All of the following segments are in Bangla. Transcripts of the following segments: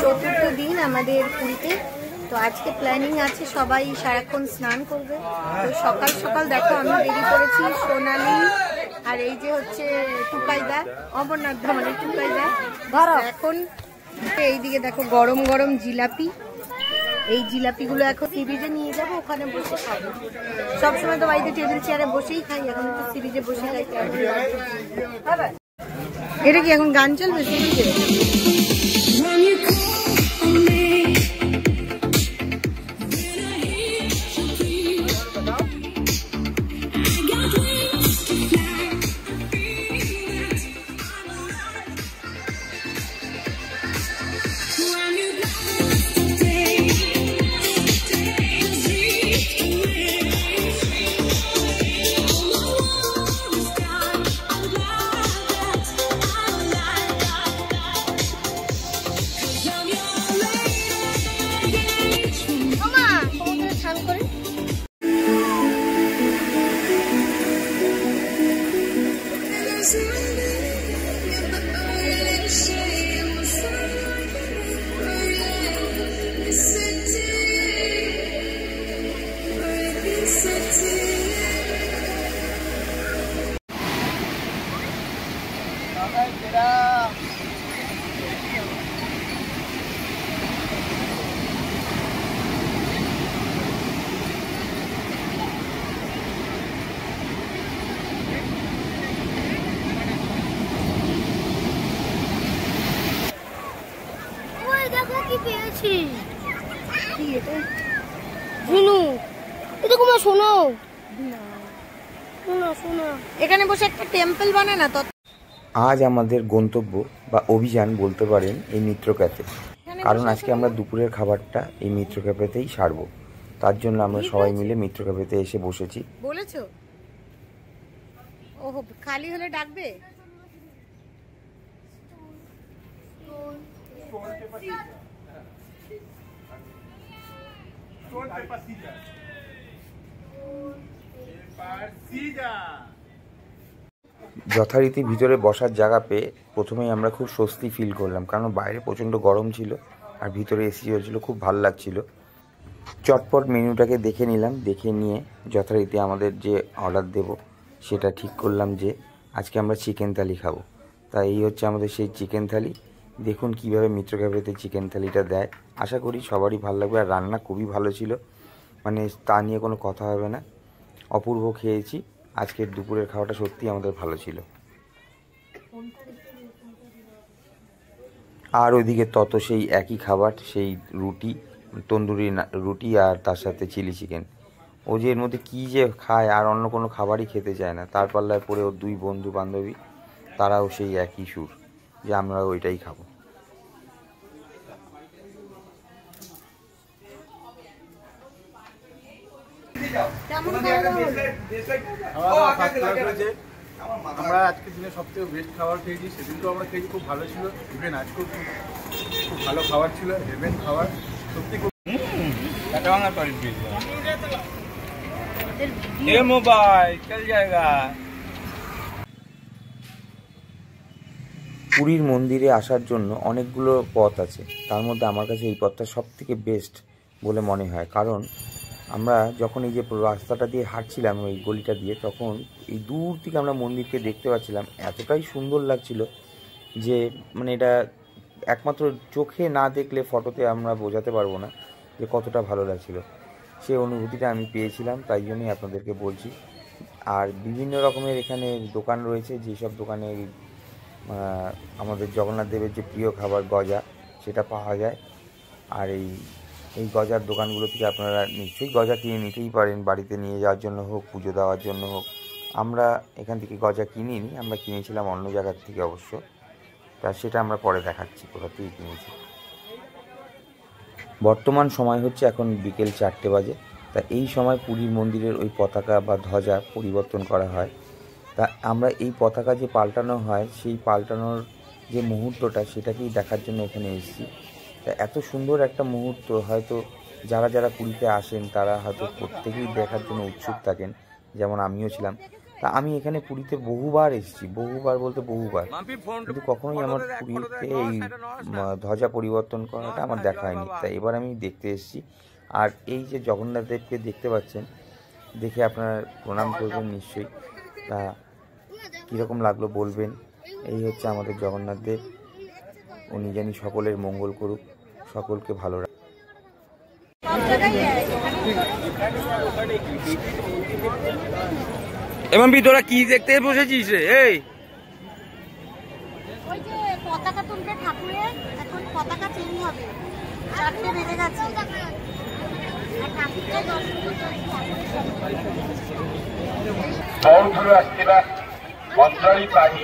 চতুর্থ দিন আমাদের পুরীতে। তো আজকে প্ল্যানিং আছে সবাই সারাক্ষণ স্নান করবে। তো সকাল সকাল দেখো আমি রেডি করেছি, সোনালি আর এই যে হচ্ছে টুকাইদা, অমরনাথ ধামের টুকাইদা। এখন এইদিকে দেখো গরম গরম জিলাপি, এই জিলাপিগুলো এখন সি বিচে নিয়ে যাবো, ওখানে বসে খাবো। সবসময় তো বাড়িতে টেবিল চেয়ারে বসেই খাই, এখন তো সি বিচে বসে খাই। এটা কি এখন গান চলবে সি বিচে? এখানে বসে একটা টেম্পল বানায় না তো। আজ আমাদের গন্তব্য বা অভিযান বলতে পারেন এই মিত্র ক্যাফে, কারণ আজকে আমরা দুপুরের খাবারটা এই মিত্র ক্যাফেতেই সারবো। তার জন্য আমরা সবাই মিলে মিত্র ক্যাফেতে এসে বসেছি। বলেছো ও খালি হলে ডাকবে। যথারীতি ভিতরে বসার জায়গা পেয়ে প্রথমেই আমরা খুব স্বস্তি ফিল করলাম, কারণ বাইরে প্রচণ্ড গরম ছিল আর ভিতরে এসি চলছিল, খুব ভালো লাগছিল। চটপট মেনুটাকে দেখে নিলাম, দেখে নিয়ে যথারীতি আমাদের যে অর্ডার দেব সেটা ঠিক করলাম যে আজকে আমরা চিকেন থালি খাবো। তা এই হচ্ছে আমাদের সেই চিকেন থালি। দেখুন কিভাবে মিত্র ক্যাফেতে চিকেন থালিটা দেয়। আশা করি সবারই ভালো লাগবে। আর রান্না খুবই ভালো ছিল, মানে তা নিয়ে কোনো কথা হবে না। অপূর্ব খেয়েছি। আজকের দুপুরের খাওয়াটা সত্যি আমাদের ভালো ছিল। আর ওইদিকে তত সেই একই খাবার, সেই রুটি, তন্দুরি রুটি আর তার সাথে চিলি চিকেন। ও যে এর মধ্যে কী যে খায় আর অন্য কোনো খাবারই খেতে চায় না। তার পাল্লায় পরে ওর দুই বন্ধু বান্ধবী, তারাও সেই একই সুর যে আমরা ওইটাই খাবো। আমরা আজকের দিনে সবথেকে বেস্ট খাবার খেয়েছি। সেদিনকেও আমরা খেয়েছি, খুব ভালো ছিল। ইভেন আজকেও খুব ভালো খাবার ছিল, হেভেন খাবার সত্যি। খুব পুরীর মন্দিরে আসার জন্য অনেকগুলো পথ আছে, তার মধ্যে আমার কাছে এই পথটা সব থেকে বেস্ট বলে মনে হয়। কারণ আমরা যখন এই যে রাস্তাটা দিয়ে হাঁটছিলাম ওই গলিটা দিয়ে, তখন এই দূর থেকে আমরা মন্দিরকে দেখতে পাচ্ছিলাম। এতটাই সুন্দর লাগছিল যে মানে এটা একমাত্র চোখে না দেখলে ফটোতে আমরা বোঝাতে পারবো না যে কতটা ভালো লাগছিল। সেই অনুভূতিটা আমি পেয়েছিলাম, তাই জন্যই আপনাদেরকে বলছি। আর বিভিন্ন রকমের এখানে দোকান রয়েছে, যেসব দোকানে আমাদের জগন্নাথ দেবের যে প্রিয় খাবার গজা, সেটা পাওয়া যায়। আর এই গজার দোকানগুলো থেকে আপনারা নিশ্চয়ই গজা কিনে নিতেই পারেন, বাড়িতে নিয়ে যাওয়ার জন্য হোক, পুজো দেওয়ার জন্য হোক। আমরা এখান থেকে গজা কিনিনি, আমরা কিনেছিলাম অন্য জায়গার থেকে অবশ্য। তা সেটা আমরা পরে দেখাচ্ছি কোথা থেকে কিনেছি। বর্তমান সময় হচ্ছে এখন বিকেল 4টে বাজে। তা এই সময় পুরীর মন্দিরের ওই পতাকা বা ধ্বজা পরিবর্তন করা হয়। তা আমরা এই পতাকা যে পাল্টানো হয়, সেই পাল্টানোর যে মুহূর্তটা, সেটাকেই দেখার জন্য এখানে এসেছি। তা এত সুন্দর একটা মুহূর্ত হয়তো যারা যারা পুরীতে আসেন তারা হয়তো প্রত্যেকেই দেখার জন্য উৎসুক থাকেন, যেমন আমিও ছিলাম। তা আমি এখানে পুরীতে বহুবার এসেছি, বহুবার বলতে বহুবার, কিন্তু কখনোই আমার পুরীতে এই ধ্বজা পরিবর্তন করাটা আমার দেখা হয়নি। তাই এবার আমি দেখতে এসেছি। আর এই যে জগন্নাথ দেবকে দেখতে পাচ্ছেন, দেখে আপনারা প্রণাম করবেন নিশ্চয়ই। তা কীরকম লাগলো বলবেন। এই হচ্ছে আমাদের জগন্নাথ দেব। উনি জানি সকলের মঙ্গল করুক, সকলকে ভালো রাখ। এবং তোরা কি দেখতে বসেছিস রে? এই ওই যে পতাকা তুলবে ঠাকুরের, এখন পতাকা চেঞ্জ হবে, 4টে বেজে গেছে। ଅଞ୍ଜଳି ପାଢୀ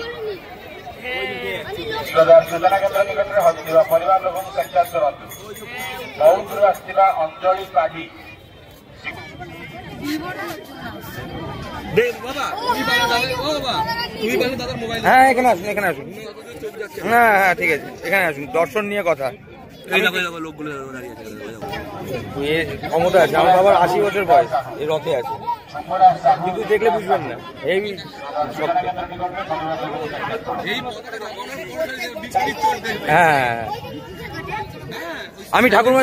ଯୋଜନା କେନ୍ଦ୍ର ନିକଟରେ ହଜିଥିବା ପରିବାର ଲୋକଙ୍କୁ ସାକ୍ଷାତ କରନ୍ତୁ। ବୌଦ୍ଧରୁ ଆସିଥିବା ଅଞ୍ଜଳି ପାଢୀ হ্যাঁ এখানে আসুন, এখানে আসুন। হ্যাঁ হ্যাঁ ঠিক আছে, এখানে আসুন, দর্শন নিয়ে কথা। ক্ষমতা আছে, আমার বাবার 80 বছর বয়স, এই রথে আছে, কিন্তু দেখলে বুঝবেন না। এই হ্যাঁ আমি ঠাকুর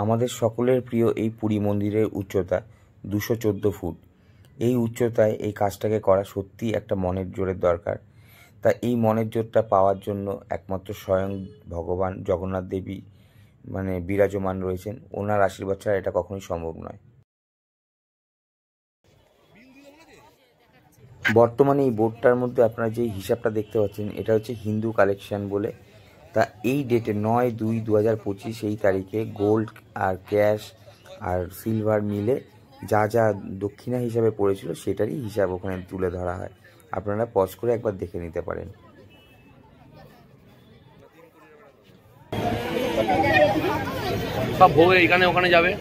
আমাদের সকলের প্রিয় এই পুরী মন্দিরের উচ্চতা 214 ফুট। এই উচ্চতায় এই কাজটাকে করা সত্যি একটা মনের জোরের দরকার। তা এই মনের জোরটা পাওয়ার জন্য একমাত্র স্বয়ং ভগবান জগন্নাথ দেবী বিরাজমান রয়েছেন। ওনার আশীর্বাদ ছাড়া এটা কখনোই সম্ভব নয়। বর্তমানে এই বোর্ডটার মধ্যে আপনারা যে হিসাবটা দেখতে পাচ্ছেন, এটা হচ্ছে হিন্দু কালেকশন বলে। তা এই ডেটে 9/2/2025 এই তারিখে গোল্ড আর ক্যাশ আর সিলভার মিলে যা যা দক্ষিণা হিসাবে পড়েছিল সেটারই হিসাব ওখানে তুলে ধরা হয়। আপনারা পজ করে একবার দেখে নিতে পারেন। সব ভোগ এখানে ওখানে যাবে।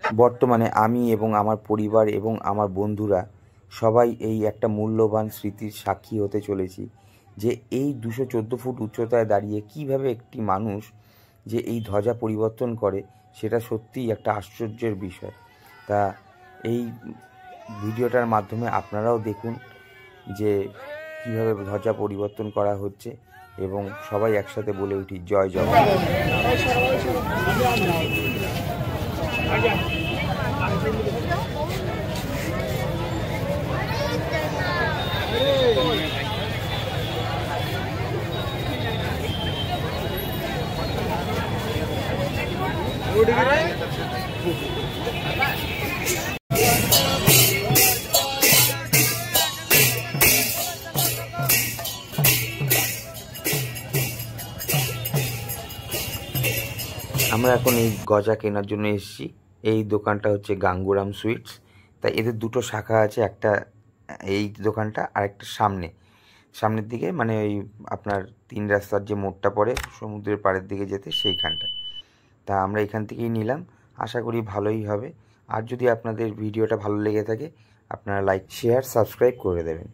বর্তমানে আমি এবং আমার পরিবার এবং আমার বন্ধুরা সবাই এই একটা মূল্যবান স্মৃতির সাক্ষী হতে চলেছি যে এই 214 ফুট উচ্চতায় দাঁড়িয়ে কিভাবে একটি মানুষ যে এই ধ্বজা পরিবর্তন করে, সেটা সত্যিই একটা আশ্চর্যের বিষয়। তা এই ভিডিওটার মাধ্যমে আপনারাও দেখুন যে কিভাবে ধ্বজা পরিবর্তন করা হচ্ছে এবং সবাই একসাথে বলে উঠি জয় জগন্নাথ। আমরা এখন এই গজা কেনার জন্য এসেছি। এই দোকানটা হচ্ছে গাঙ্গুরাম সুইটস। তাই এদের দুটো শাখা আছে, একটা এই দোকানটা আর একটা সামনের দিকে, ওই আপনার 3 রাস্তার যে মোড়টা পড়ে সমুদ্রের পাড়ের দিকে যেতে, সেইখানটা। তা আমরা এখান থেকেই নিলাম, আশা করি ভালোই হবে। আর যদি আপনাদের ভিডিওটা ভালো লেগে থাকে আপনারা লাইক, শেয়ার, সাবস্ক্রাইব করে দেবেন।